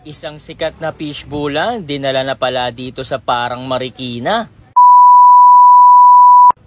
Isang sikat na fishbowlan, dinala na pala dito sa Parang Marikina.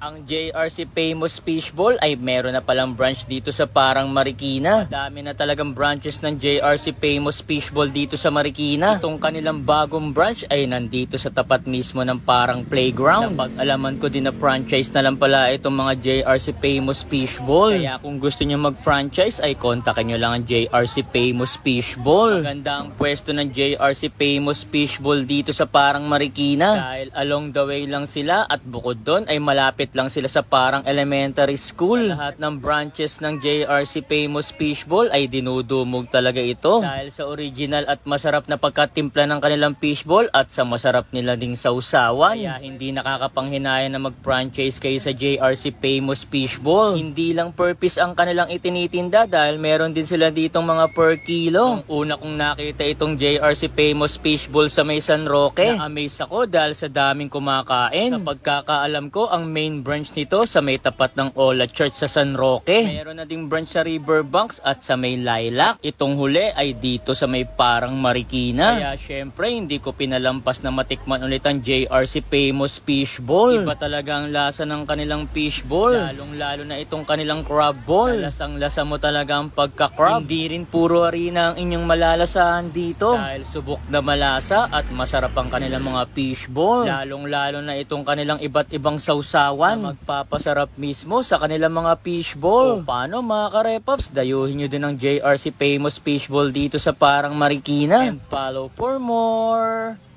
Ang JRC Famous Fishbowl ay meron na palang branch dito sa Parang Marikina. Dami na talagang branches ng JRC Famous Fishbowl dito sa Marikina. Itong kanilang bagong branch ay nandito sa tapat mismo ng Parang Playground. Napag-alaman ko din na franchise na lang pala itong mga JRC Famous Fishbowl. Kaya kung gusto nyo mag-franchise ay kontakin nyo lang ang JRC Famous Fishbowl. Maganda ang pwesto ng JRC Famous Fishbowl dito sa Parang Marikina. Dahil along the way lang sila at bukod doon ay malapit lang sila sa Parang Elementary School. Lahat ng branches ng JRC Famous Fishbowl ay dinudumog talaga ito dahil sa original at masarap na pagkatimpla ng kanilang fishbowl at sa masarap nila ding sausawan. Kaya hindi nakakapanghinayang na mag-franchise kayo sa JRC Famous Fishbowl. Hindi lang per piece ang kanilang itinitinda dahil meron din sila ditong mga per kilo. Ang una kong nakita itong JRC Famous Fishbowl sa may San Roque, na-amaze ako dahil sa daming kumakain. Sa pagkakaalam ko, ang main branch nito sa may tapat ng Ola Church sa San Roque. Meron na ding branch sa Riverbanks at sa may Lilac. Itong huli ay dito sa may Parang Marikina. Kaya syempre hindi ko pinalampas na matikman ulit ang JRC Famous Fishbowl. Iba talaga ang lasa ng kanilang fishbowl. Lalong lalo na itong kanilang crab ball. Lasang-lasa mo talaga ang pagka-crab. Hindi rin puro harina ang inyong malalasahan dito. Dahil subok na malasa at masarap ang kanilang mga fishbowl. Lalong lalo na itong kanilang iba't ibang sausawan na magpapasarap mismo sa kanilang mga fishbowl. O paano mga karepops, dayuhin nyo din ang JRC Famous Fishbowl dito sa Parang Marikina. And follow for more!